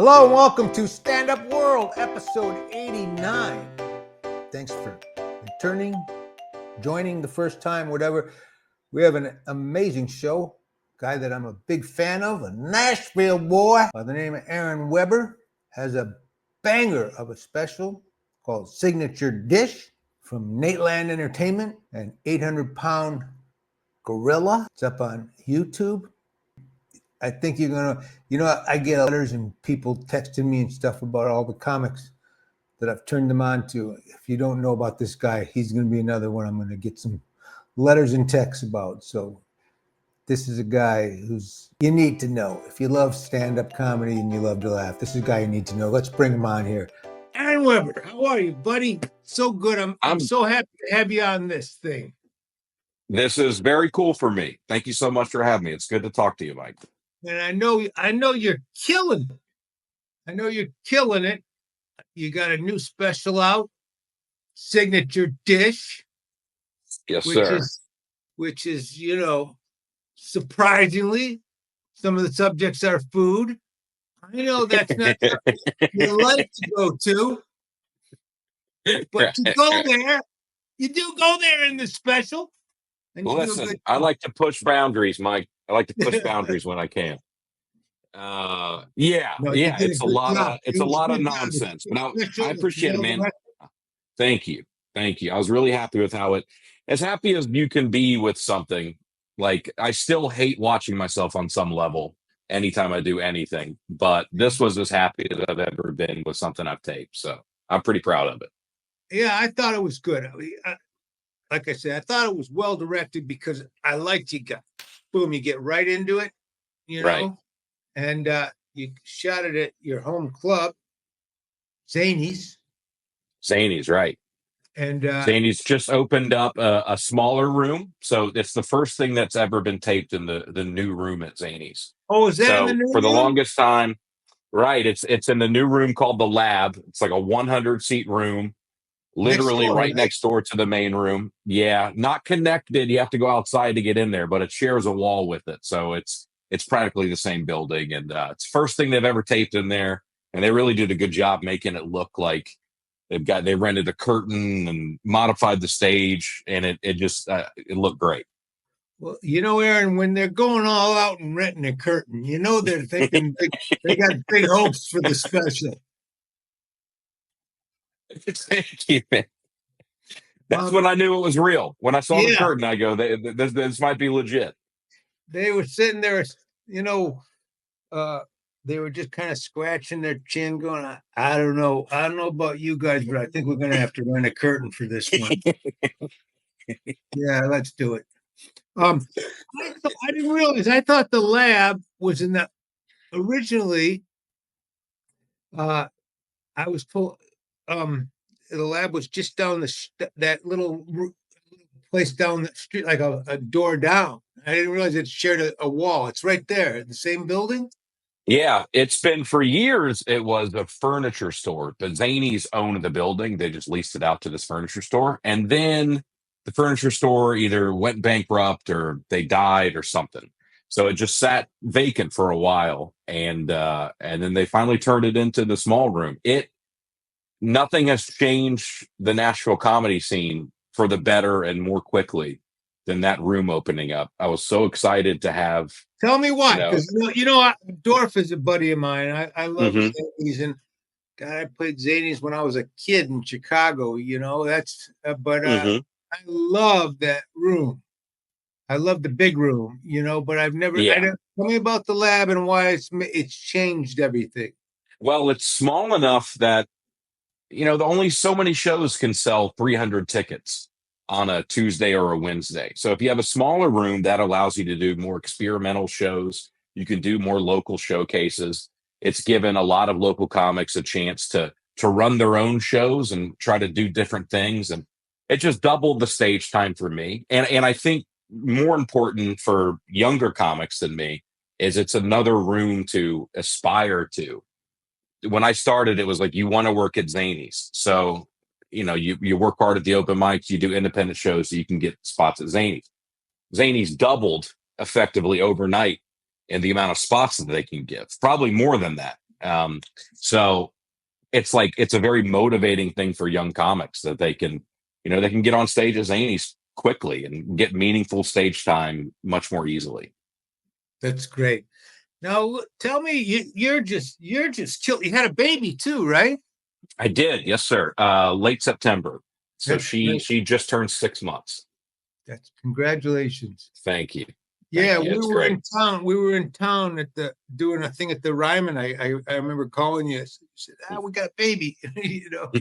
Hello and welcome to Stand Up World, episode 89. Thanks for returning, joining the first time, whatever. We have an amazing show. Guy that I'm a big fan of, a Nashville boy by the name of Aaron Weber, has a banger of a special called Signature Dish from Nateland Entertainment, an 800-pound gorilla. It's up on YouTube. I think you're gonna, I get letters and people texting me and stuff about all the comics that I've turned them on to. If you don't know about this guy, he's gonna be another one I'm gonna get some letters and texts about. So this is a guy who's you need to know. If you love stand-up comedy and you love to laugh, this is a guy you need to know. Let's bring him on here. Aaron Weber, how are you, buddy? So good. I'm so happy to have you on this thing. This is very cool for me. Thank you so much for having me. It's good to talk to you, Mike. And I know you're killing it. I know you're killing it. You got a new special out, Signature Dish. Yes, sir. Which is, surprisingly, some of the subjects are food. I know that's not something you like to go to, but to go there, you do go there in the special. And listen, I like to push boundaries, Mike. I like to push boundaries when I can. It's a lot of nonsense, but I appreciate it, man. Thank you. I was really happy with as happy as you can be with something. Like, I still hate watching myself on some level anytime I do anything, but this was as happy as I've ever been with something I've taped. So I'm pretty proud of it. Yeah, I thought it was good. Like I said, I thought it was well directed because I liked you get right into it, Right. And you shot it at your home club, Zany's, right. And Zany's just opened up a smaller room, so it's the first thing that's ever been taped in the new room at Zany's. Oh, is that in the new for the room? longest time? Right, it's in the new room called the Lab. It's like a 100-seat room. Literally right next door to the main room. Yeah, not connected. You have to go outside to get in there, but it shares a wall with it. So it's practically the same building. And it's the first thing they've ever taped in there. And they really did a good job making it look like they rented a curtain and modified the stage. And it looked great. Well, Aaron, when they're going all out and renting a curtain, they're thinking they got big hopes for the special. Thank you, man. That's when I knew it was real. When I saw the curtain, I go, this might be legit. They were sitting there, they were just kind of scratching their chin going, I don't know about you guys, but I think we're going to have to rent a curtain for this one. Yeah, let's do it. I didn't realize, I thought the Lab was in the, originally, I was told, the Lab was just down that little place down the street, like a door down. I didn't realize it shared a wall. It's right there, the same building. Yeah, it's been for years. It was a furniture store, but Zany's owned the building. They just leased it out to this furniture store, and then the furniture store either went bankrupt or they died or something. So it just sat vacant for a while, and then they finally turned it into the small room. Nothing has changed the Nashville comedy scene for the better and more quickly than that room opening up. I was so excited to have. Tell me why, because Dorf is a buddy of mine. I love Zany's, and God, I played Zany's when I was a kid in Chicago. I love that room. I love the big room, but I've never. Tell me about the Lab and why it's changed everything. Well, it's small enough that only so many shows can sell 300 tickets on a Tuesday or a Wednesday. So if you have a smaller room, that allows you to do more experimental shows. You can do more local showcases. It's given a lot of local comics a chance to run their own shows and try to do different things. And it just doubled the stage time for me. And I think more important for younger comics than me is it's another room to aspire to. When I started, it was like, you want to work at Zany's. So, you work hard at the open mics, you do independent shows so you can get spots at Zany's. Zany's doubled effectively overnight in the amount of spots that they can give, probably more than that. So it's like it's a very motivating thing for young comics that they can, they can get on stage as zanies quickly and get meaningful stage time much more easily. That's great. Now, tell me, you're just chill. You had a baby too, right? I did, yes, sir. Late September. So That's she great. she just turned 6 months. That's congratulations. Thank you. Yeah, Thank you. we It's were great. in town. We were in town at the doing a thing at the Ryman. I remember calling you. I said, we got a baby.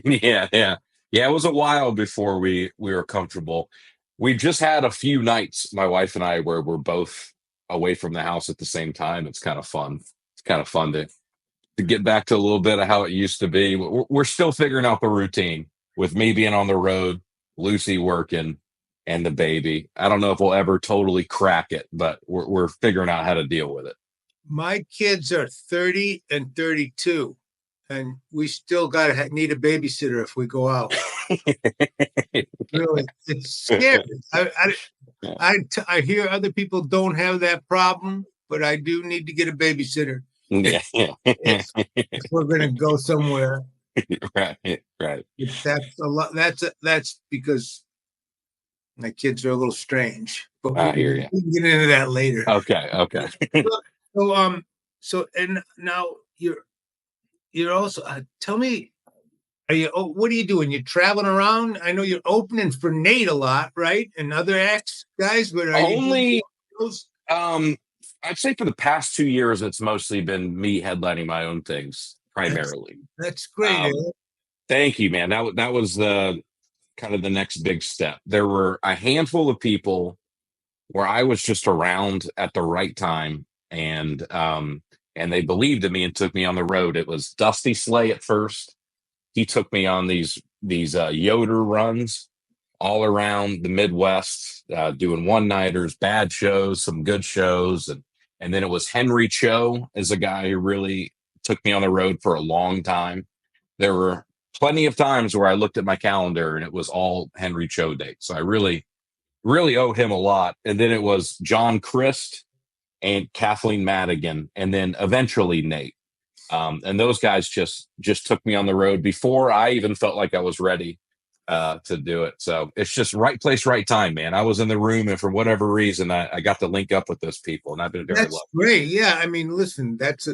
Yeah, yeah. Yeah, it was a while before we were comfortable. We just had a few nights, my wife and I, where we're both away from the house at the same time. It's kind of fun. It's kind of fun to get back to a little bit of how it used to be. We're still figuring out the routine with me being on the road, Lucy working, and the baby. I don't know if we'll ever totally crack it, but we're figuring out how to deal with it. My kids are 30 and 32, and we still need a babysitter if we go out. Really, it's scary. I hear other people don't have that problem, but I do need to get a babysitter Yeah, if we're going to go somewhere. right, right. That's a lot. That's because my kids are a little strange, but I hear you. we can get into that later. Okay. So and now you're also tell me, what are you doing? You're traveling around. I know you're opening for Nate a lot, right? And other acts guys, but are you doing Only, those? I'd say for the past 2 years, it's mostly been me headlining my own things That's primarily. that's great. Um, Thank you, man. That was the kind of the next big step. There were a handful of people where I was just around at the right time, and they believed in me and took me on the road. It was Dusty Slay at first. He took me on these Yoder runs all around the Midwest, doing one nighters, bad shows, some good shows, and then it was Henry Cho as a guy who really took me on the road for a long time. There were plenty of times where I looked at my calendar and it was all Henry Cho dates. So I really owe him a lot. And then it was John Christ and Kathleen Madigan, and then eventually Nate. And those guys just took me on the road before I even felt like I was ready to do it. So it's just right place, right time, man. I was in the room, and for whatever reason, I got to link up with those people, and I've been very That's lucky. great. Yeah, I mean, listen, that's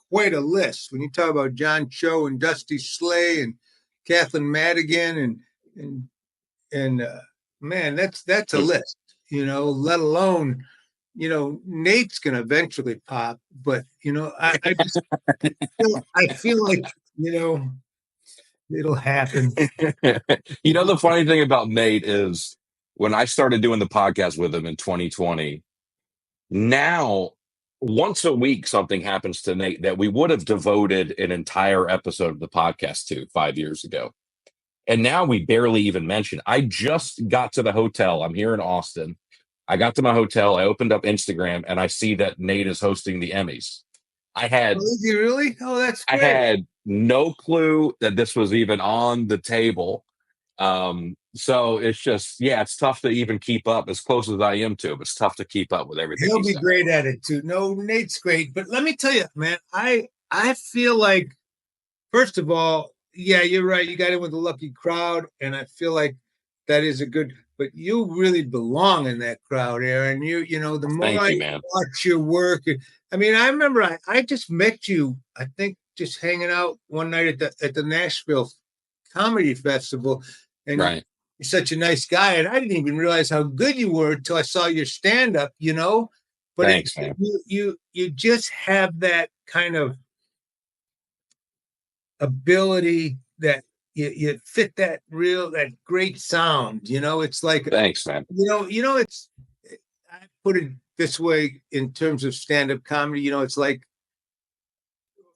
quite a list. When you talk about John Cho and Dusty Slay and Kathleen Madigan and man, that's a list. Let alone Nate's going to eventually pop, but I feel like it'll happen. The funny thing about Nate is when I started doing the podcast with him in 2020, now once a week something happens to Nate that we would have devoted an entire episode of the podcast to 5 years ago. And now we barely even mention. I just got to the hotel. I'm here in Austin. I got to my hotel. I opened up Instagram and I see that Nate is hosting the Emmys. I had Is he really? Oh, that's I great. had no clue that this was even on the table. So it's just, yeah, it's tough to even keep up as close as I am to him. It's tough to keep up with everything. He'll be great at it too. No, Nate's great. But let me tell you, man, I feel like, first of all, yeah, you're right. You got in with a lucky crowd, and I feel like that is a good. But you really belong in that crowd, Aaron. The more Thank I you, man. watch your work, I mean, I remember I just met you. I think just hanging out one night at the Nashville Comedy Festival, and Right. you're such a nice guy, and I didn't even realize how good you were until I saw your stand up. But Thanks, man. you just have that kind of ability that you fit that great sound. It's like Thanks, man. it's I put it this way in terms of stand-up comedy. It's like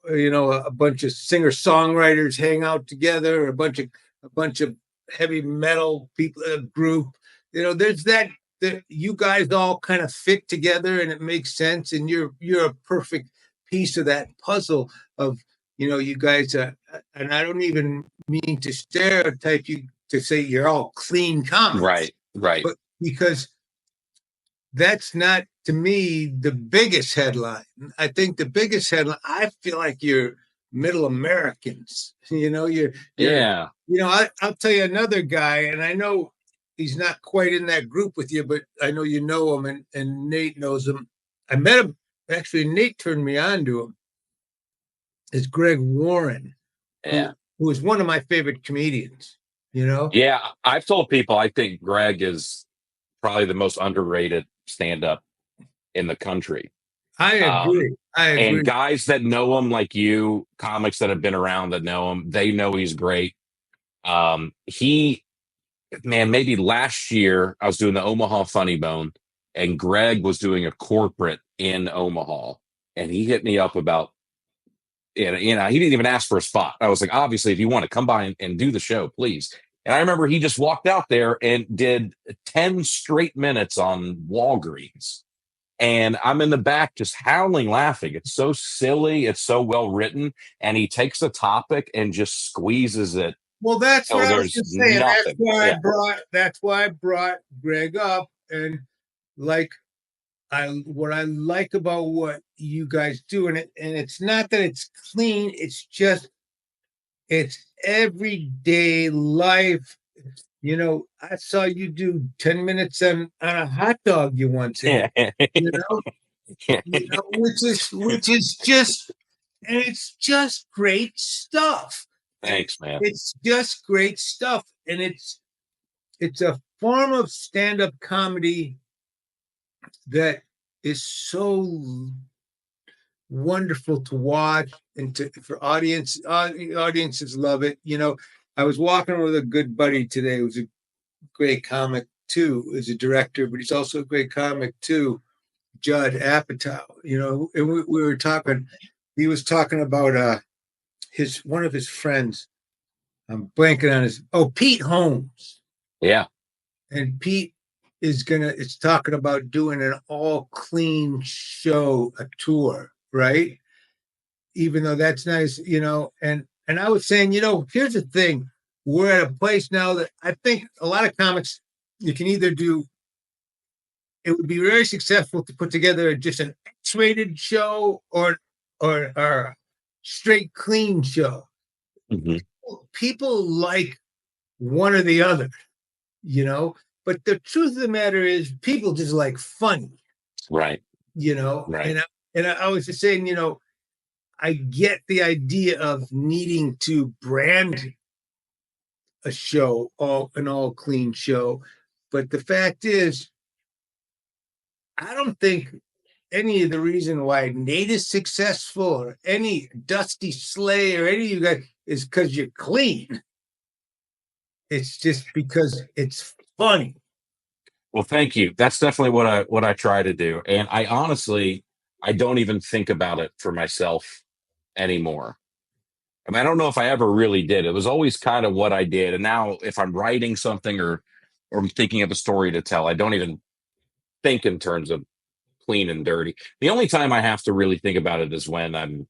a bunch of singer-songwriters hang out together, a bunch of heavy metal people, a group. There's that you guys all kind of fit together and it makes sense, and you're a perfect piece of that puzzle of you guys are. And I don't even mean to stereotype you to say you're all clean comics, right, but because that's not, to me, the biggest headline. I think the biggest headline, I feel like you're middle Americans. You're Yeah. I'll tell you another guy, and I know he's not quite in that group with you, but I know you know him, and Nate knows him. I met him actually. Nate turned me on to him. It's Greg Warren, Yeah. who is one of my favorite comedians. Yeah. I've told people I think Greg is probably the most underrated stand-up in the country. I Um, agree. I and agree. guys that know him, like you, comics that have been around that know him, they know he's great. He, man, maybe last year I was doing the Omaha Funny Bone, and Greg was doing a corporate in Omaha, and he hit me up about, he didn't even ask for a spot. I was like, obviously, if you want to come by and do the show, please. And I remember he just walked out there and did 10 straight minutes on Walgreens. And I'm in the back just howling, laughing. It's so silly. It's so well written. And he takes a topic and just squeezes it Well, that's what till I was there's just saying. nothing. Yeah. That's why I brought Greg up. And like what I like about what you guys do, and it's not that it's clean, it's everyday life. I saw you do 10 minutes on a hot dog you once had, which is just, and it's just great stuff. Thanks, man. It's just great stuff. And it's a form of stand-up comedy that is so wonderful to watch, and for audiences love it. I was walking with a good buddy today who's a great comic too, is a director, but he's also a great comic too, Judd Apatow. And we were talking. He was talking about one of his friends. I'm blanking on Pete Holmes. Yeah. And Pete it's talking about doing an all clean show, a tour, right? Even though that's nice, and I was saying, here's the thing. We're at a place now that I think a lot of comics, you can either do, it would be very successful to put together just an X-rated show or a straight clean show. Mm-hmm. People like one or the other, but the truth of the matter is people just like funny. Right. Right. And I was just saying, I get the idea of needing to brand a show, an all clean show. But the fact is, I don't think any of the reason why Nate is successful or any Dusty Slay or any of you guys is because you're clean. It's just because it's funny. Well, thank you. That's definitely what I try to do. And I honestly, I don't even think about it for myself anymore. I mean, I don't know if I ever really did. It was always kind of what I did. And now if I'm writing something or I'm thinking of a story to tell, I don't even think in terms of clean and dirty. The only time I have to really think about it is when I'm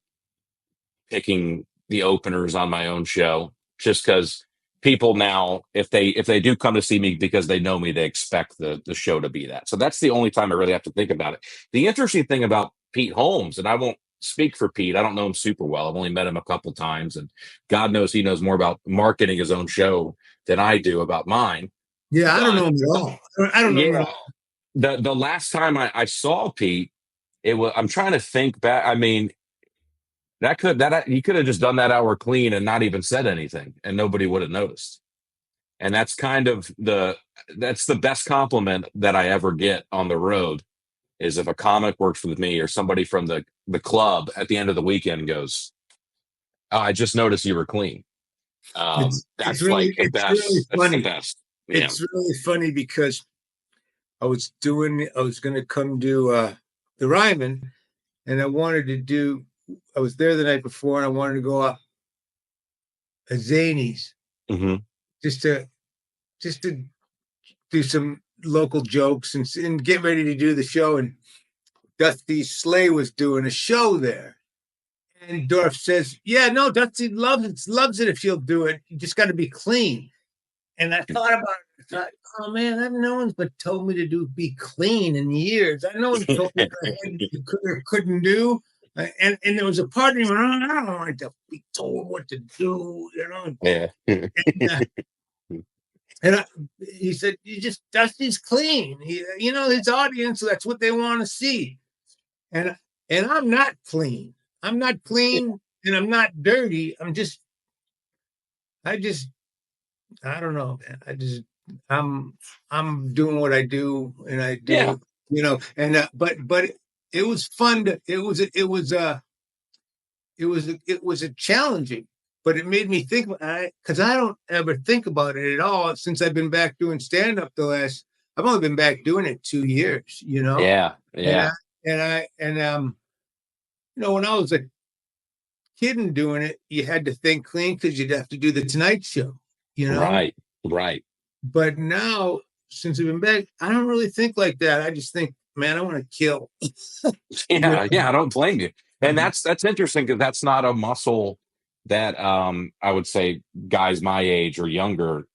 picking the openers on my own show, just because people now, if they do come to see me because they know me, they expect the show to be that. So that's the only time I really have to think about it. The interesting thing about Pete Holmes, and I won't speak for Pete, I don't know him super well. I've only met him a couple times, and God knows he knows more about marketing his own show than I do about mine. Yeah, I don't know him at all. I don't know him at all. The last time I saw Pete, I'm trying to think back. I mean, he could have just done that hour clean and not even said anything, and nobody would have noticed. And that's kind of that's the best compliment that I ever get on the road, is if a comic works with me or somebody from the club at the end of the weekend goes, "Oh, I just noticed you were clean." That's like the best. Really That's funny. the best. Yeah. It's really funny because I was going to come do the Ryman, and I was there the night before, and I wanted to go up a Zanies, Mm-hmm. just to do some local jokes and get ready to do the show. And Dusty Slay was doing a show there. And Dorf says, "Yeah, no, Dusty loves it if she'll do it. You just got to be clean." And I thought about it. I thought, oh man, no one's but told me to be clean in years. No one told me what I could or couldn't do. And there was a part of me, I don't want to be told what to do, you know. Yeah. And, and I, he said, "You just Dusty's clean. You know, his audience, that's what they want to see." And and I'm not clean. I'm not clean, and I'm not dirty. I just, I don't know, man. I'm, I'm doing what I do, and I Yeah. do, you know. And but it was fun. It was a challenging, but it made me think, because I don't ever think about it at all since I've been back doing stand up I've only been back doing it 2 years, you know. Yeah. And Yeah. you know, when I was a kid and doing it, you had to think clean because you'd have to do the Tonight Show, you know. Right. Right. But now, since I've been back, I don't really think like that. I just think, man, I want to kill. You Yeah. Yeah. I don't blame you. And know? that's interesting because that's not a muscle that I would say guys my age or younger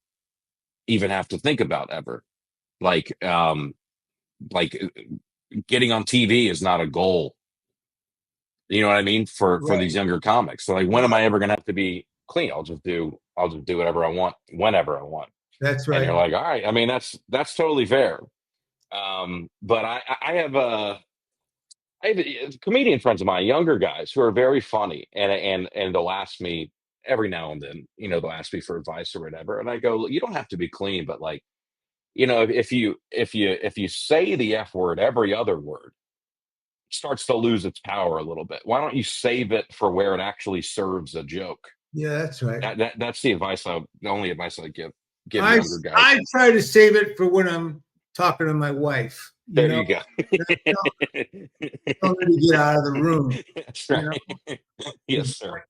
even have to think about ever. Like like getting on TV is not a goal. You know what I mean? For Right. these younger comics. So like when am No, I ever gonna have to be clean? I'll just do whatever I want whenever I want. that's And right. you're like, all right, I mean that's totally fair. But I have comedian friends of mine, younger guys who are very funny and they'll ask me every now and then, you know, they'll ask me for advice or whatever. And I go, you don't have to be clean, but like, you know, if you say the F word every other word, starts to lose its power a little bit. Why don't you save it for where it actually serves a joke? Yeah, that's right. That's the only advice I give I younger guys. I try to save it for when I'm talking to my wife. You There know, you go. don't let me get out of the room. That's You know, right. Yes, sir.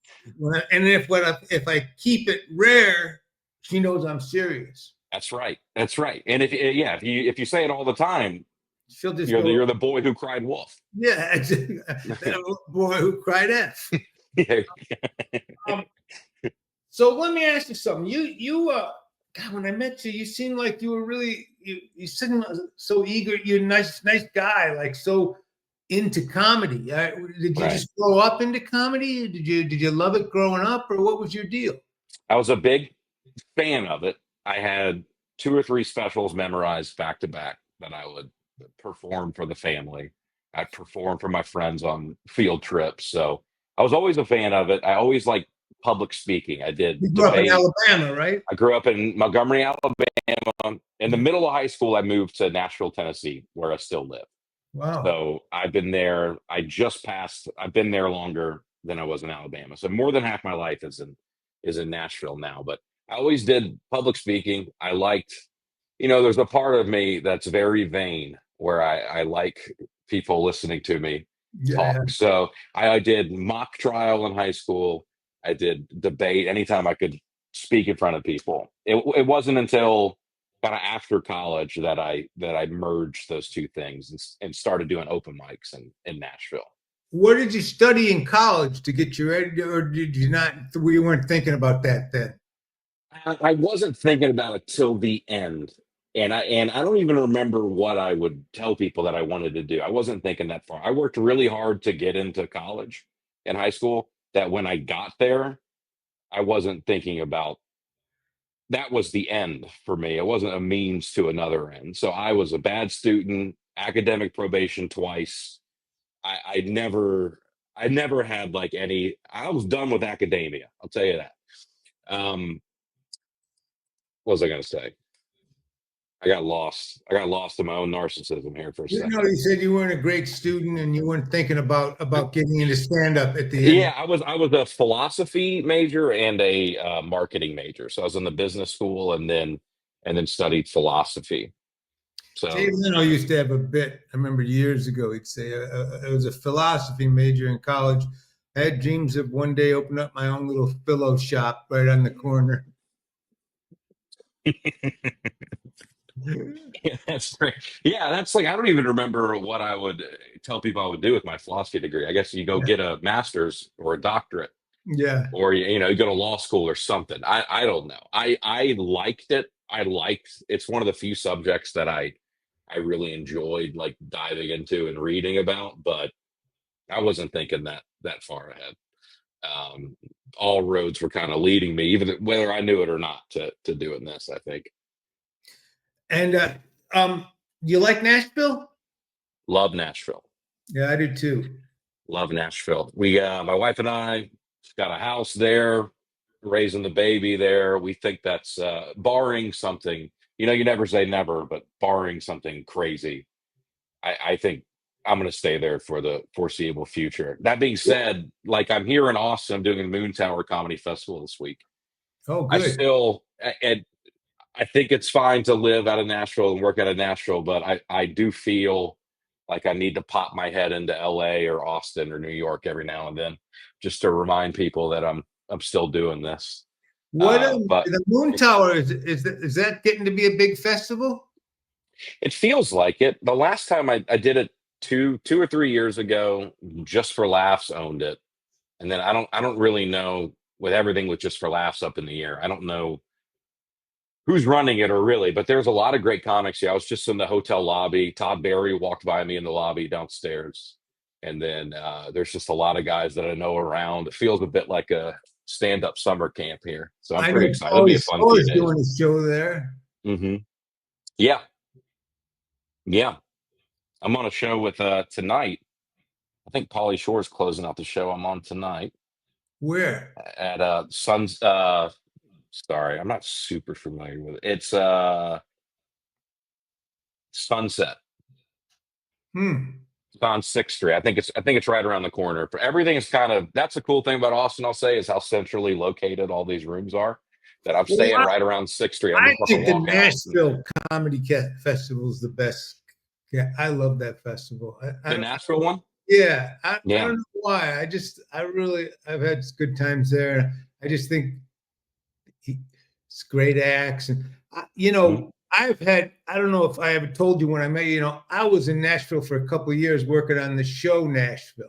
and if I keep it rare, she knows I'm serious. That's right. That's right. And if you say it all the time, She'll just go, you're the boy who cried wolf. yeah, that boy who cried F. Yeah. Um, so let me ask you something. God, when I met you, you seemed like you were really you seemed so eager. You're a nice guy, like so into comedy. Did you Right. just grow up into comedy? Did you love it growing up, or what was your deal? I was a big fan of it. I had two or three specials memorized back to back that I would perform for the family. I performed for my friends on field trips. So I was always a fan of it. I always liked public speaking. I did You grew up in debate. Alabama, right? I grew up in Montgomery, Alabama. In the middle of high school, I moved to Nashville, Tennessee, where I still live. Wow. So I've been there. I've been there longer than I was in Alabama. So more than half my life is in Nashville now. But I always did public speaking. I liked, you know, there's a part of me that's very vain where I like people listening to me Yeah. talk. So I did mock trial in high school. I did debate anytime I could speak in front of people. It wasn't until kind of after college that I merged those two things and started doing open mics in Nashville. What did you study in college to get you ready, or did you not? We weren't thinking about that then. I wasn't thinking about it till the end. And I don't even remember what I would tell people that I wanted to do. I wasn't thinking that far. I worked really hard to get into college in high school that when I got there, I wasn't thinking about that was the end for me. It wasn't a means to another end. So I was a bad student, academic probation twice. I never had like any, I was done with academia. I'll tell you that. What was I going to say? I got lost. I got lost in my own narcissism here for a You know, second. you said you weren't a great student and you weren't thinking about getting into stand up at the end. Yeah, I was a philosophy major and a marketing major. So I was in the business school and then studied philosophy. Jay So Leno used to have a bit. I remember years ago, he'd say, "I was a philosophy major in college. I had dreams of one day opening up my own little pillow shop right on the corner." yeah, that's great. Yeah, that's like I don't even remember what I would tell people I would do with my philosophy degree. I guess you go get a master's or a doctorate, Yeah. or you know you go to law school or something. I don't know. I liked it. I liked it's one of the few subjects that I really enjoyed like diving into and reading about. But I wasn't thinking that far ahead. Um, all roads were kind of leading me, even whether I knew it or not, to doing this. I think. And you like Nashville? Love Nashville. Yeah, I do too. Love Nashville. We, my wife and I, got a house there, raising the baby there. We think that's barring something. You never say never, but barring something crazy, I think I'm going to stay there for the foreseeable future. That being said, like I'm here in Austin, I'm doing a Moon Tower Comedy Festival this week. Oh, I good. still, and I think it's fine to live out of Nashville and work out of Nashville, but I do feel like I need to pop my head into LA or Austin or New York every now and then, just to remind people that I'm still doing this. What But the Moon Tower is that getting to be a big festival? it feels like it. The last time I did it two or 3 years ago, Just for Laughs owned it, and then I don't really know, with everything with Just for Laughs up in the air. I don't know who's running it or really, but there's a lot of great comics. Yeah, I was just in the hotel lobby. Todd Barry walked by me in the lobby downstairs, and then there's just a lot of guys that I know around. It feels a bit like a stand-up summer camp here, so I'm I pretty know excited. It'll be a fun few Paul's days. doing a show there. Hmm. Yeah, yeah. I'm on a show with tonight. I think Pauly Shore's closing out the show I'm on tonight Where? at Suns. Sorry, I'm not super familiar with it. It's Sunset. Hmm. It's on 6th Street. I think it's right around the corner. Everything is kind of, that's the cool thing about Austin, I'll say, is how centrally located all these rooms are. That I'm Well, staying right around 6th Street. I'm I just going think to the walk out. Nashville Comedy Festival is the best. Yeah, I love that festival. The Nashville one? Yeah, I Yeah. don't know why. I've had good times there. I just think it's great acts, and Mhm. I don't know if I ever told you when I met you. I was in Nashville for a couple of years working on the show Nashville.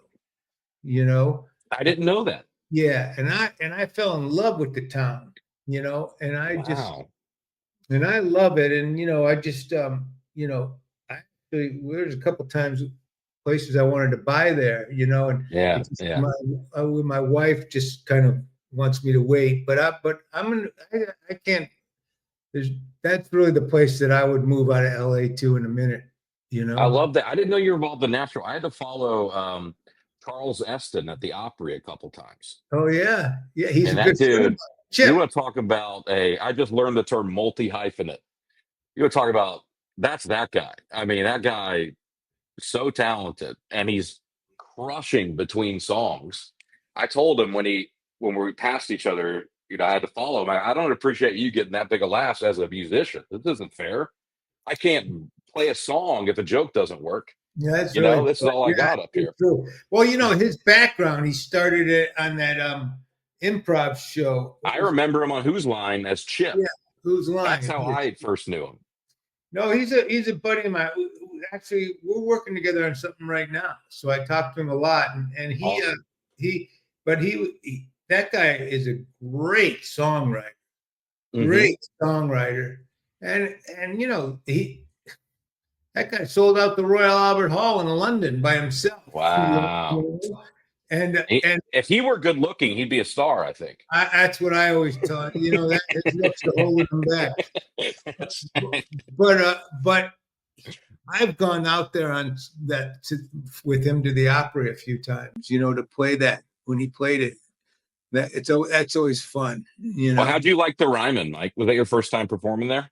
You know, I didn't know that. yeah, and I fell in love with the town. And Wow. I love it. And I just I actually there's a couple times places I wanted to buy there, and Yeah, it's just yeah. my wife just kind of wants me to wait, but I can't. There's That's really the place that I would move out of LA to in a minute, I love that. I didn't know you were involved in Nashville. I had to follow Charles Eston at the Opry a couple times. Oh yeah, yeah, he's a And good that friend of dude, mine. you Chip. want to talk about I just learned the term multi-hyphenate. You want to talk about, that's that guy. I mean, that guy, so talented, and he's crushing between songs. I told him when we passed each other, I had to follow him. I don't appreciate you getting that big of laughs as a musician. This isn't fair. I can't play a song if a joke doesn't work. Yeah, that's really This is cool. all I Yeah, got up here. true. Well, his background, he started it on that improv show. I remember him on Who's Line as Chip. Yeah, Who's Line? That's how I first knew him. No, he's a buddy of mine. Actually, we're working together on something right now. So I talked to him a lot, and Awesome. that guy is a great songwriter. Mhm. Great songwriter. And that guy sold out the Royal Albert Hall in London by himself. Wow. And If he were good looking, he'd be a star, I think. that's what I always tell him. That his looks are holding him back. But I've gone out there with him to the Opry a few times. To play that when he played it. That's always fun. Well, how'd you like the Ryman, Mike? Was that your first time performing there?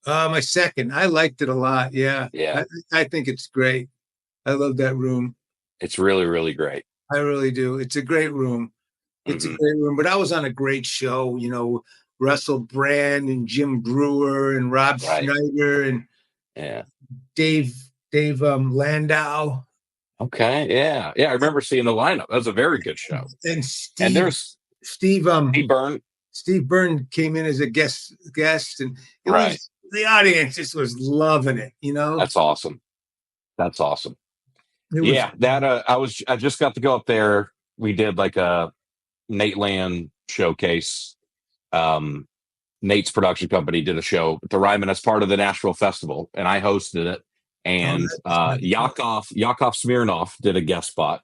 My second. I liked it a lot. Yeah. Yeah. I think it's great. I love that room. It's really, really great. I really do. It's a great room. It's a great room. But I was on a great show, Russell Brand and Jim Brewer and Rob Schneider and Dave Landau. Okay. Yeah. Yeah. I remember seeing the lineup. That was a very good show. And there's Steve Byrne. Steve Byrne came in as a guest, and the audience just was loving it. That's awesome. That's awesome. I just got to go up there. We did like a Nate Land showcase. Nate's production company did a show at the Ryman as part of the Nashville Festival, and I hosted it. And Yakov Smirnoff did a guest spot.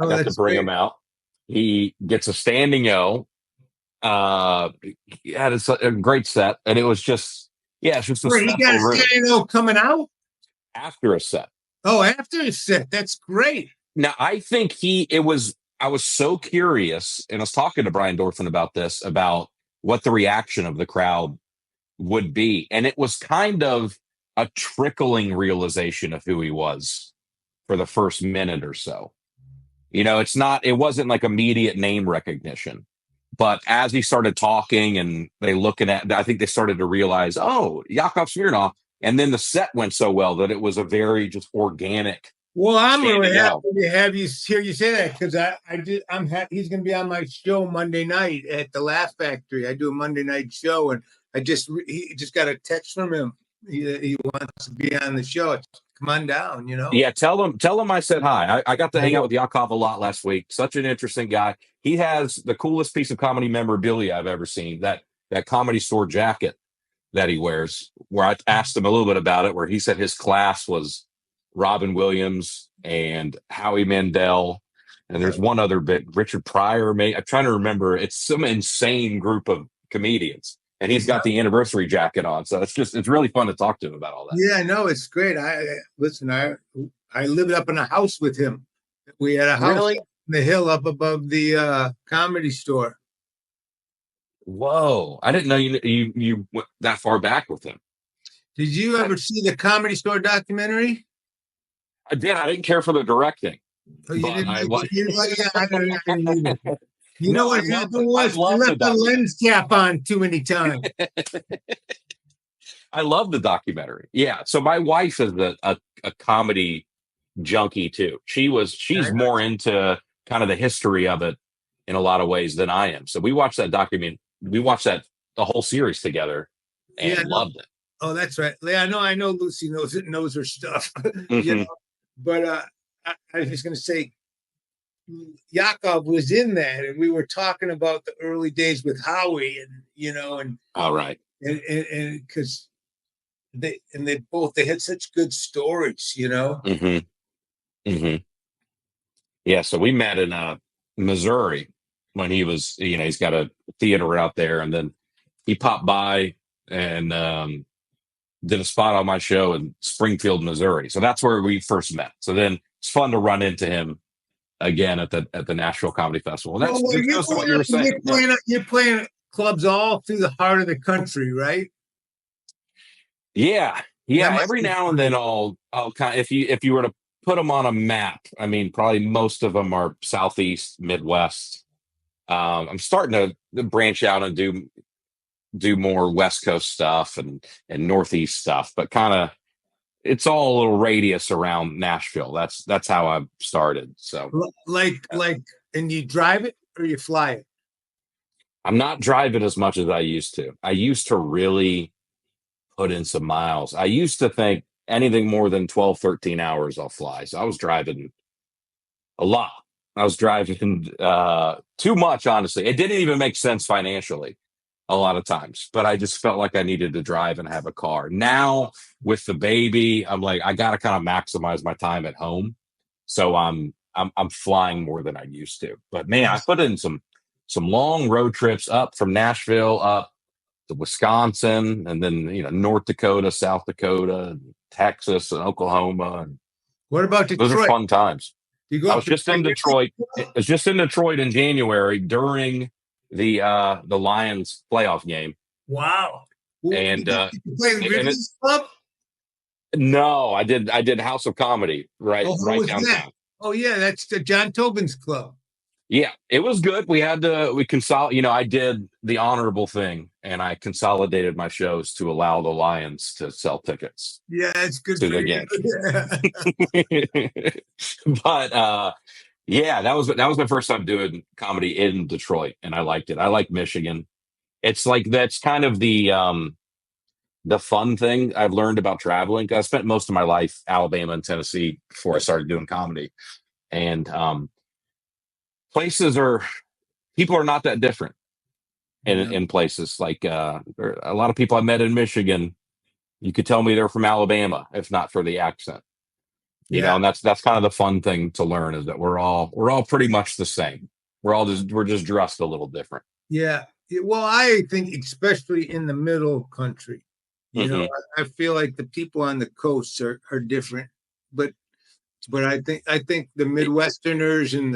I Oh, got to that's bring great. him out. He gets a standing O. He had a great set, and it was just, yeah, it's just a Wait, he got special a room stereo coming out? after a set. Oh, after his set. That's great. Now, I think I was so curious, and I was talking to Brian Dorfman about this, about what the reaction of the crowd would be. And it was kind of a trickling realization of who he was for the first minute or so. It wasn't like immediate name recognition. But as he started talking and I think they started to realize, oh, Yakov Smirnoff. And then the set went so well that it was a very just organic Well, I'm really standing happy out. to have you hear you say that because he's going to be on my show Monday night at the Laugh Factory. I do a Monday night show, and he just got a text from him. He wants to be on the show. Come on down, you know. Yeah, tell him I said hi. I got to I hang out will. with Yakov a lot last week. Such an interesting guy. He has the coolest piece of comedy memorabilia I've ever seen. That Comedy Store jacket that he wears, where I asked him a little bit about it, where he said his class was Robin Williams and Howie Mandel. And there's one other bit, Richard Pryor. I'm trying to remember. It's some insane group of comedians. And he's got the anniversary jacket on. So it's really fun to talk to him about all that. Yeah, no, it's great. Listen. I lived up in a house with him. We had a house Really? up in the hill up above the Comedy Store. Whoa. I didn't know you went that far back with him. Did you ever see the Comedy Store documentary? I did. I didn't care for the directing, Oh, you but didn't I like like. it? Yeah, I didn't either. You know No, what happened I was I love the left the documentary. lens cap on too many times. I love the documentary. Yeah. So my wife is a comedy junkie too. She's more into kind of the history of it in a lot of ways than I am. So we watched that document. We watched that the whole series together Yeah, and no. loved it. Oh, that's right. Yeah, I know Lucy knows her stuff. You Mhm. know, but I was just gonna say Yakov was in that, and we were talking about the early days with Howie, and All right. and because they had such good stories, you know. hmm hmm Yeah. So we met in Missouri when he's got a theater out there, and then he popped by and did a spot on my show in Springfield, Missouri. So that's where we first met. So then it's fun to run into him again at the Nashville Comedy Festival. And Well, that goes to what you were saying. you're playing clubs all through the heart of the country, right? Yeah. That Yeah. must Every be now and fun. then I'll kind of, if you were to put them on a map, I mean, probably most of them are Southeast, Midwest. I'm starting to branch out and do more West Coast stuff and Northeast stuff, but kind of it's all a little radius around Nashville. That's how I started. So Like, and you drive it or you fly it? I'm not driving as much as I used to. I used to really put in some miles. I used to think anything more than 12, 13 hours I'll fly. So I was driving a lot. I was driving too much, honestly. It didn't even make sense financially a lot of times, but I just felt like I needed to drive and have a car. Now with the baby, I'm like, I got to kind of maximize my time at home. So I'm flying more than I used to. But man, I put in some long road trips up from Nashville up to Wisconsin, and then North Dakota, South Dakota, Texas, and Oklahoma. And What about those are Detroit? fun times. You go I up was to just in Detroit. I was just in Detroit in January during the Lions playoff game, Wow. Well, and you play the and it, Rivers Club? no, I did House of Comedy Oh, who right was that? downtown. Oh, yeah, that's the John Tobin's club. Yeah, it was good. We consolidate. I did the honorable thing, and I consolidated my shows to allow the Lions to sell tickets Yeah, it's good to for the you. game. But yeah, that was my first time doing comedy in Detroit, and I liked it. I like Michigan. It's like that's kind of the fun thing I've learned about traveling. 'Cause I spent most of my life Alabama and Tennessee before I started doing comedy, and places are people are not that different No. in places like a lot of people I met in Michigan. You could tell me they're from Alabama if not for the accent. Yeah. And that's kind of the fun thing to learn, is that we're all pretty much the same. We're just dressed a little different. Yeah. Well, I think especially in the middle country, Hmm. I feel like the people on the coast are different, but I think the Midwesterners in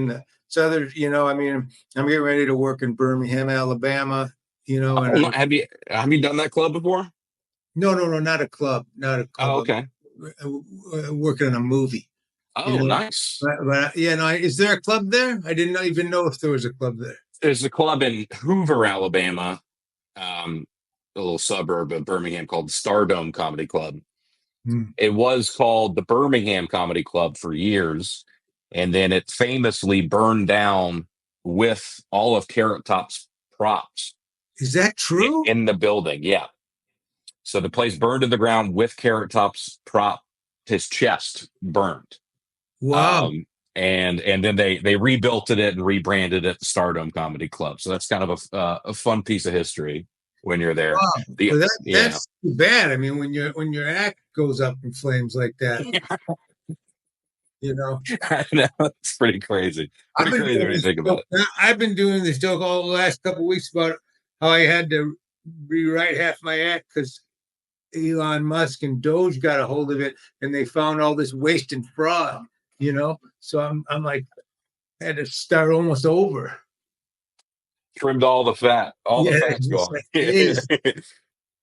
the southern, I mean, I'm getting ready to work in Birmingham, Alabama, and Oh, have you done that club before? no, not a club, not a club. Oh, I'm okay. working on a movie, Oh, nice. but yeah, no, is there a club there? I didn't even know if there was a club there. There's a club in Hoover, Alabama, um, a little suburb of Birmingham, called the Stardome Comedy Club. Hmm. It was called the Birmingham Comedy Club for years, and then it famously burned down with all of Carrot Top's props Is that true? in the building. Yeah. So the place burned to the ground with Carrot Top's prop, his chest burned. Wow. Um, and then they rebuilt it and rebranded it the Stardome Comedy Club. So that's kind of a fun piece of history when you're there. Wow. The Well, yeah, that's too bad. I mean, when your act goes up in flames like that, you know. I know, it's pretty crazy. I've Pretty been crazy doing when you this think about joke. it. I've been doing this joke all the last couple of weeks about how I had to rewrite half my act because Elon Musk and Doge got a hold of it and they found all this waste and fraud. So I'm like, I had to start almost over. Trimmed all the Yeah, fat's it's gone. like, geez.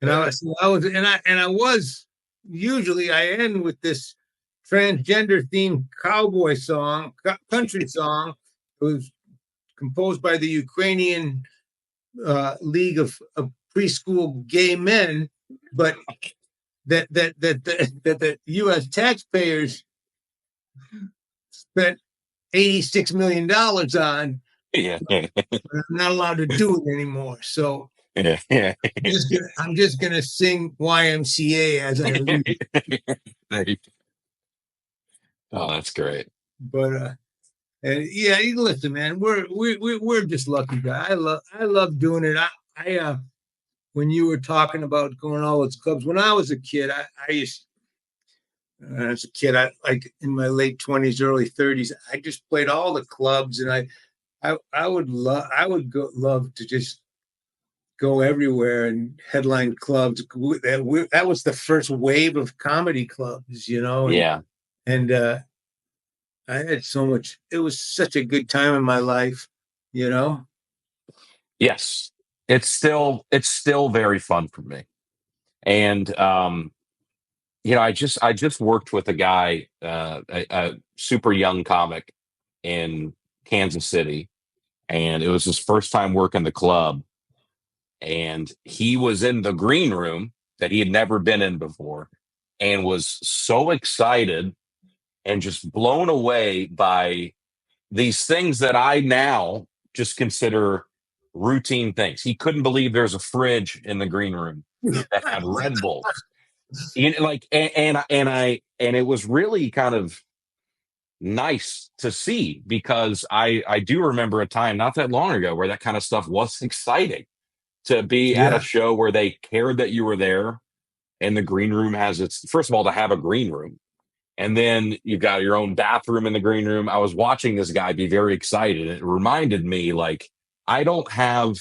And I was usually I end with this transgender themed cowboy song, country song. It was composed by the Ukrainian League of Preschool Gay Men, but that the U.S. taxpayers spent $86 million on. Yeah, But I'm not allowed to do it anymore. So yeah. I'm just gonna sing YMCA as I read it. Oh, that's great. But and yeah, you listen, man. We're just lucky guys. I love doing it. I when you were talking about going to all those clubs when I was a kid, I used as a kid, I like in my late 20s, early 30s, I just played all the clubs, and I would love to just go everywhere and headline clubs. That was the first wave of comedy clubs, and Yeah. and I had so much. It was such a good time in my life, you know. Yes. It's still very fun for me. And I just worked with a guy, a super young comic in Kansas City, and it was his first time working the club. And he was in the green room that he had never been in before, and was so excited and just blown away by these things that I now just consider routine things. He couldn't believe there's a fridge in the green room that had Red Bulls. Like, and it was really kind of nice to see, because I do remember a time not that long ago where that kind of stuff was exciting, to be at a Yeah, show where they cared that you were there, and the green room has its, first of all, to have a green room, and then you've got your own bathroom in the green room. I was watching this guy be very excited, and it reminded me, like, I don't have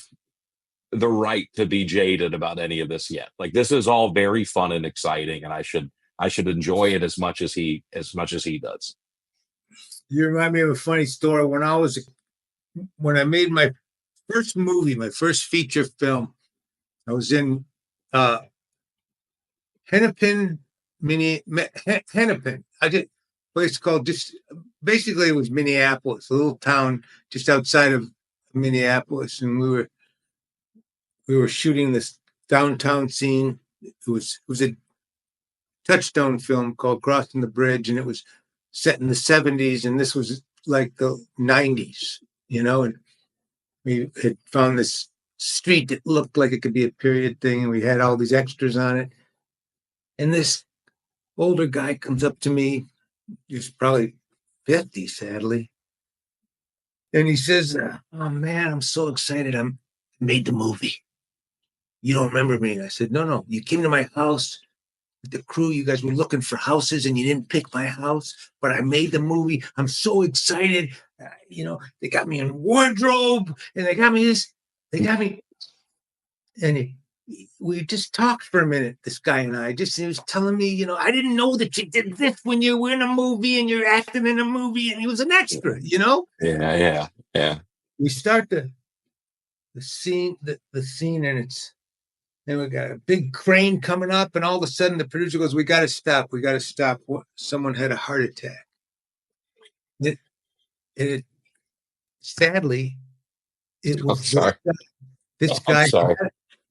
the right to be jaded about any of this yet. Like, this is all very fun and exciting, and I should enjoy it as much as he does. you remind me of a funny story. When I made my first movie, my first feature film, I was in uh, Hennepin, Hennepin. I did a place called just basically it was Minneapolis, a little town just outside of Minneapolis, and we were shooting this downtown scene. It was a Touchstone film called Crossing the Bridge, and it was set in the 70s, and this was like the 90s, and we had found this street that looked like it could be a period thing, and we had all these extras on it. And this older guy comes up to me, he's probably 50, sadly, and he says, "Oh man, I'm so excited! I made the movie. You don't remember me?" And I said, "No, no. You came to my house the crew, you guys were looking for houses and you didn't pick my house, but I made the movie. I'm so excited. They got me in wardrobe and they got me this. They got me, and we just talked for a minute. This guy and I he was telling me, I didn't know that you did this when you were in a movie and you're acting in a movie, and he was an extra. Yeah. We start the scene, the scene, and we got a big crane coming up, and all of a sudden the producer goes, "We got to stop. We got to stop. Someone had a heart attack." Sadly, it was this guy.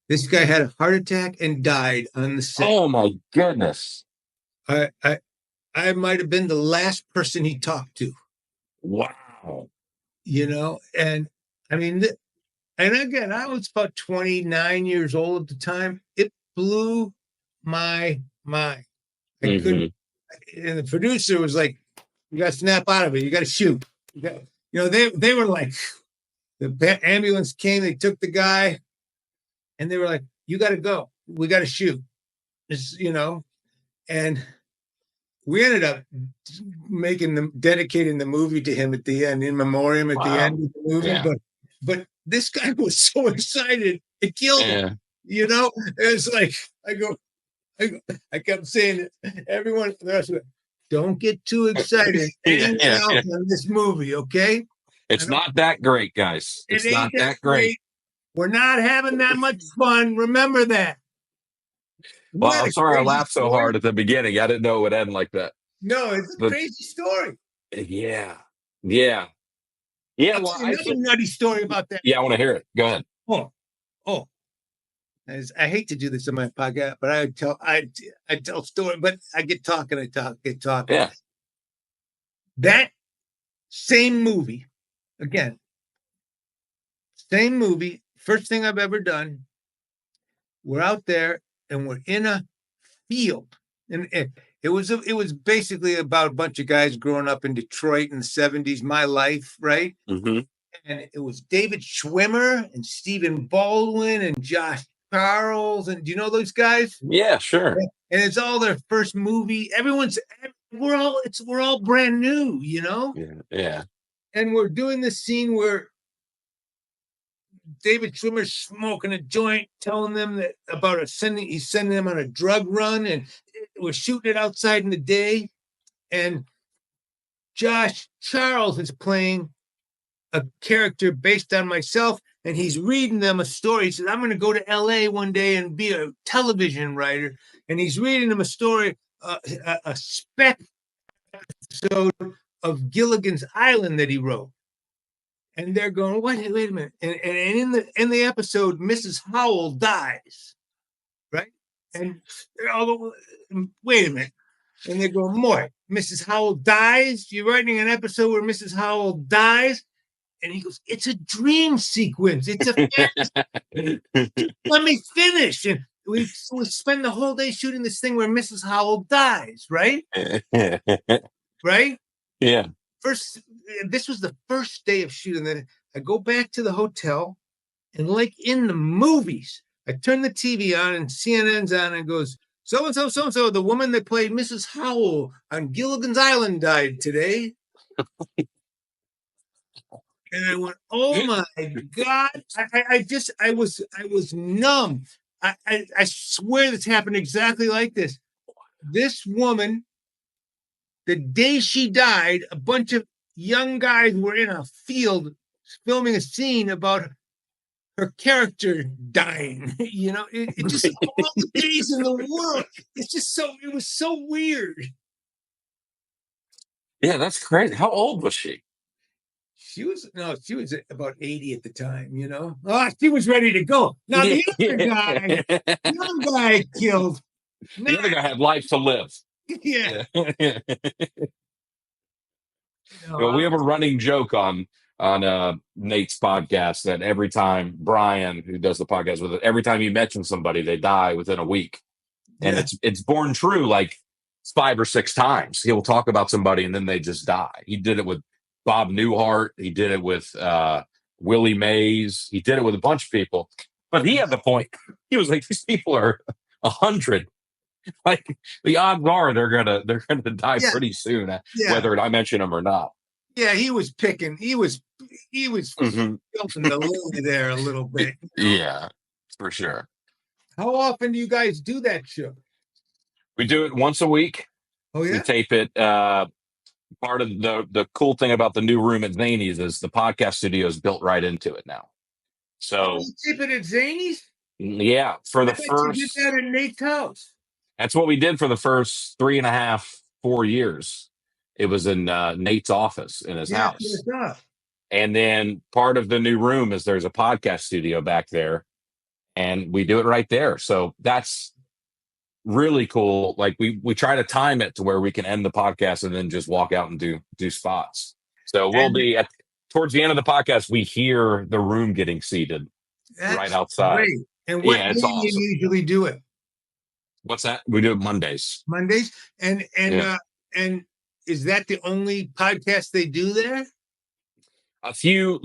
This guy had a heart attack and died on the set. Oh my goodness! I might have been the last person he talked to. Wow. And I mean, and again, I was about 29 years old at the time. It blew my mind. I couldn't. And the producer was like, "You got to snap out of it. You got to shoot." They were like, the ambulance came. They took the guy, and they were like, "You got to go. We got to shoot." And we ended up dedicating the movie to him at the end, in memoriam at the end of the movie. Yeah. But this guy was so excited, it killed him. It's like I kept saying it. Everyone, the rest of it, don't get too excited on this movie, okay? It's not that great, guys. It's not that great. We're not having that much fun. Remember that. Well, I'm sorry I laughed so hard at the beginning. I didn't know it would end like that. No, it's a crazy story. Yeah. Well, another nutty story about that. Yeah, I want to hear it. Go ahead. Oh. I hate to do this on my podcast, but I tell story, but I get talking. Yeah. That same movie, again, first thing I've ever done. We're out there and we're in a field, and it was basically about a bunch of guys growing up in Detroit in the 70s, my life, right? Mm-hmm. And it was David Schwimmer and Stephen Baldwin and Josh Charles, and do you know those guys? Yeah, sure. And it's all their first movie. We're all brand new, Yeah. And we're doing this scene where David Schwimmer's smoking a joint, telling them that about he's sending them on a drug run, and we're shooting it outside in the day. And Josh Charles is playing a character based on myself, and he's reading them a story. He says, "I'm going to go to LA one day and be a television writer." And he's reading them a story, a spec episode of Gilligan's Island that he wrote. And they're going, wait a minute. And in the episode, Mrs. Howell dies, right? And they're all going, wait a minute. And they're going, "More, Mrs. Howell dies? You're writing an episode where Mrs. Howell dies?" And he goes, "It's a dream sequence. It's a fantasy. Let me finish." And we spend the whole day shooting this thing where Mrs. Howell dies, right? Right? Yeah. This was the first day of shooting. Then I go back to the hotel, and like in the movies, I turn the TV on and CNN's on, and it goes, "So and so, the woman that played Mrs. Howell on Gilligan's Island died today." And I went, "Oh my God." I was numb. I swear this happened exactly like this. This woman, the day she died, a bunch of young guys were in a field filming a scene about her character dying. It just all the days in the world. It was so weird. Yeah, that's crazy. How old was she? She was about 80 at the time, Oh, she was ready to go. Now the other guy killed. The other guy had life to live. Yeah. Well, we have a running joke on Nate's podcast that every time Brian, who does the podcast with it, every time you mention somebody, they die within a week. And it's born true like 5 or 6 times. He'll talk about somebody and then they just die. He did it with Bob Newhart. He did it with Willie Mays. He did it with a bunch of people. But he had the point. He was like, these people are 100. Like the odds are they're gonna die Yeah, pretty soon, yeah, whether I mention them or not. yeah. He was picking. He was Hmm. filming the lily there a little bit. Yeah, for sure. How often do you guys do that show? We do it once a week. Oh We yeah, tape it. Part of the cool thing about the new room at Zany's is the podcast studio is built right into it now. oh, So you tape it at Zany's? yeah, for I the bet you did that first, at Nate's house. that's what we did for the first 3.5, 4 years. It was in Nate's office in his Yeah, that's house. what I thought. And then part of the new room is there's a podcast studio back there, and we do it right there. So that's really cool. Like we try to time it to where we can end the podcast and then just walk out and do spots. So we'll And be at towards the end of the podcast, we hear the room getting seated right that's outside. great. And what Yeah, day it's do you awesome. usually do it? What's that? We do it Mondays. Mondays. And Yeah. and is that the only podcast they do there? A few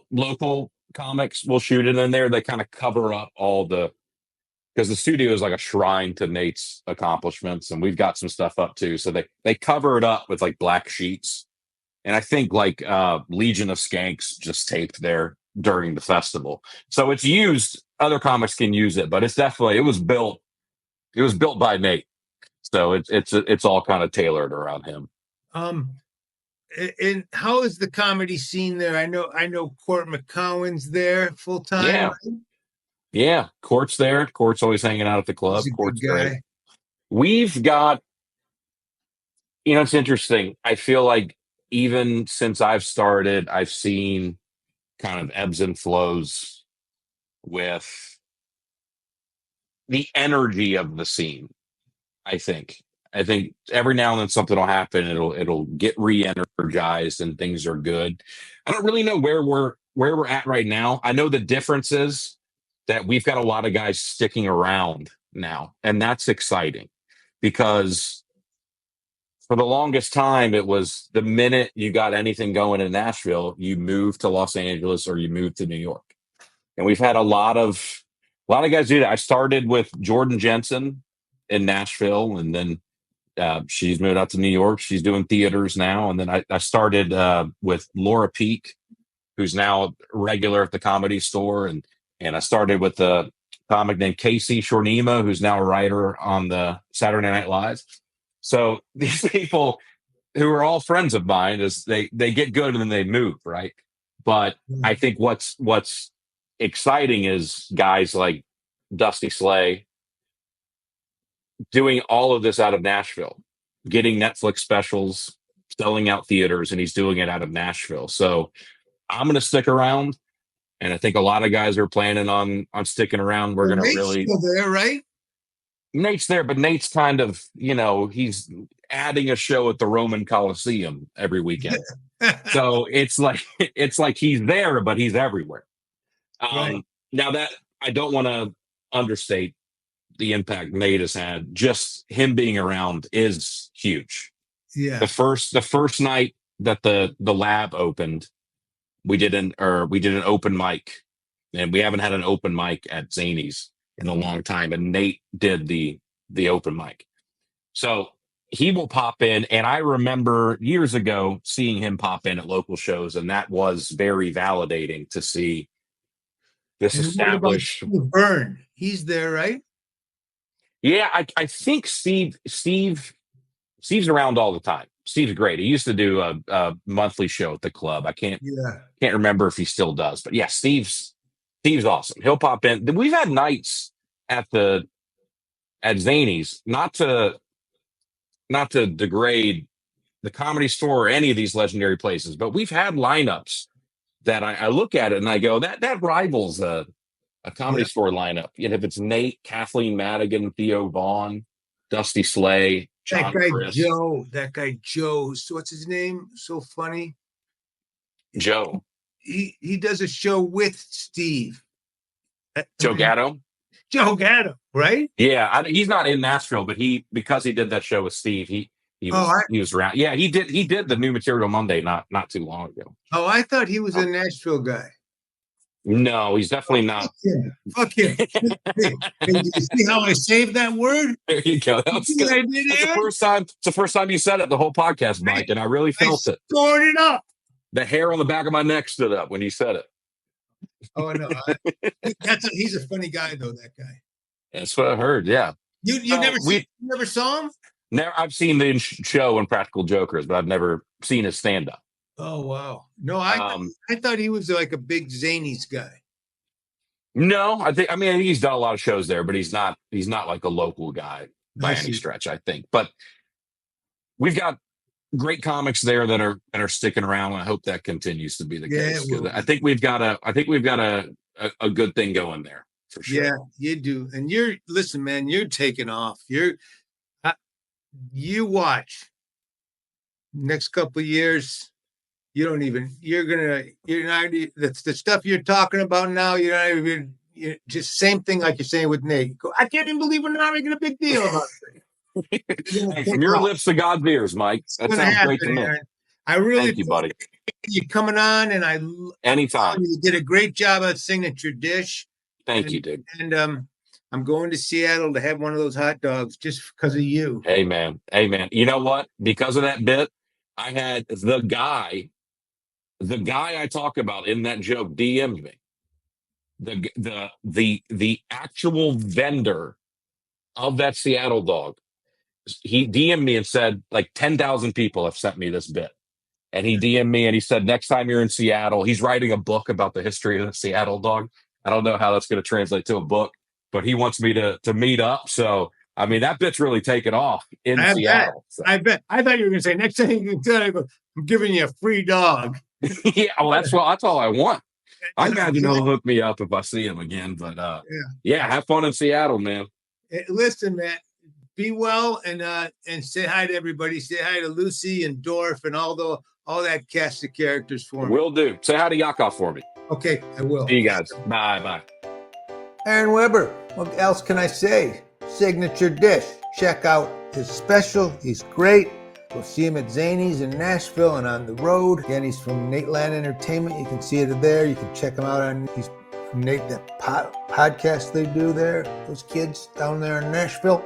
local comics will shoot it in there. They kind of cover up all the because the studio is like a shrine to Nate's accomplishments, and we've got some stuff up too. So they cover it up with like black sheets. And I think like Legion of Skanks just taped there during the festival. So it's used, other comics can use it, but it was built by Nate. So it's all kind of tailored around him. Um, and how is the comedy scene there? I know Court McCowan's there full time. Yeah. Right? Yeah. Court's there. Court's always hanging out at the club. He's a good Court's great. guy. We've got, it's interesting. I feel like even since I've started, I've seen kind of ebbs and flows with the energy of the scene. I think. I think every now and then something will happen. It'll get re-energized and things are good. I don't really know where we're at right now. I know the difference is that we've got a lot of guys sticking around now, and that's exciting because for the longest time it was the minute you got anything going in Nashville, you moved to Los Angeles or you moved to New York. And we've had a lot of guys do that. I started with Jordan Jensen in Nashville, and then she's moved out to New York. She's doing theaters now. And then I started with Laura Peak, who's now regular at the Comedy Store, and I started with a comic named Casey Shornima, who's now a writer on the Saturday Night Live. So these people who are all friends of mine is they get good and then they move, right? But I think what's exciting is guys like Dusty Slay doing all of this out of Nashville, getting Netflix specials, selling out theaters, and he's doing it out of Nashville. So I'm going to stick around, and I think a lot of guys are planning on sticking around. We're going to Nate's really still there, right? Nate's there, but Nate's kind of he's adding a show at the Roman Coliseum every weekend. So it's like he's there, but he's everywhere. Right. Now that I don't want to understate the impact Nate has had. Just him being around is huge. Yeah. The first night that the lab opened, we did an open mic, and we haven't had an open mic at Zany's in a long time. And Nate did the open mic, so he will pop in. And I remember years ago seeing him pop in at local shows, and that was very validating to see this And what about established. Steve Byrne? He's there, right? Yeah, I think Steve's around all the time. Steve's great. He used to do a monthly show at the club. I can't remember if he still does, but yeah, Steve's awesome. He'll pop in. We've had nights at Zany's, not to degrade the Comedy Store or any of these legendary places, but we've had lineups that I look at it and I go, that rivals a Comedy Store lineup. If it's Nate, Kathleen Madigan, Theo Vaughn, Dusty Slay, John Chris. That guy Joe. So what's his name? So funny. Joe. He does a show with Steve. Joe Gatto. Joe Gatto, right? Yeah, he's not in Nashville, but because he did that show with Steve, he was around. Yeah, he did the New Material Monday not too long ago. Oh, I thought he was a Nashville guy. No, he's definitely not. Fuck him. Hey, did you see how I saved that word? There you go. That was good. I did, That's the Aaron? first time. It's the first time you said it the whole podcast, Mike, and I really felt it. Scored it up. The hair on the back of my neck stood up when you said it. Oh no, he's a funny guy though. That guy. That's what I heard. Yeah. You never saw him? Never. I've seen the show and Practical Jokers, but I've never seen his stand up. Oh wow. No, I thought he was like a big Zanies guy. No, I think he's done a lot of shows there, but he's not like a local guy by any stretch, I think. But we've got great comics there that are sticking around. I hope that continues to be the case. I think we've got a good thing going there for sure. Yeah, you do. And listen, man, you're taking off. You watch next couple of years. You're not the stuff you're talking about now. You're not even just same thing like you're saying with Nate. I can't even believe we're not making a big deal about it. From your lips to God's ears, Mike. That sounds great to me. Aaron. I really thank you, buddy. You coming on, and anytime. You did a great job at Signature Dish. Thank you, dude. And I'm going to Seattle to have one of those hot dogs just because of you. Hey, man. You know what? Because of that bit, I had the guy I talk about in that joke DM'd me. The actual vendor of that Seattle dog, he DM'd me and said, like 10,000 people have sent me this bit. And he DM'd me and he said, next time you're in Seattle, he's writing a book about the history of the Seattle dog. I don't know how that's going to translate to a book, but he wants me to meet up. So, that bit's really taken off in Seattle. So. I bet. I thought you were going to say, next time you can tell him, I'm giving you a free dog. Yeah, well, that's all I want. I imagine he'll hook me up if I see him again. But have fun in Seattle, man. Listen, man, be well and say hi to everybody. Say hi to Lucy and Dorf and all that cast of characters for me. Will do. Say hi to Yakov for me. Okay, I will. See you guys. Bye. Aaron Weber, what else can I say? Signature Dish. Check out his special. He's great. Go see him at Zanies in Nashville and on the road. Again, he's from Nate Land Entertainment. You can see it there. You can check him out on Nate, that podcast they do there. Those kids down there in Nashville.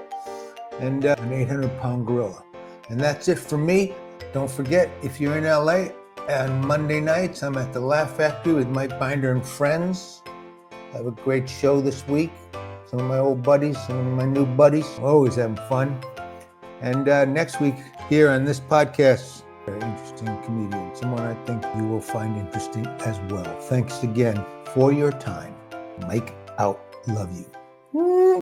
And an 800-pound gorilla. And that's it for me. Don't forget, if you're in LA, on Monday nights, I'm at the Laugh Factory with Mike Binder and friends. I have a great show this week. Some of my old buddies, some of my new buddies. We're always having fun. And next week, here on this podcast, very interesting comedian, someone I think you will find interesting as well. Thanks again for your time. Mike out. Love you.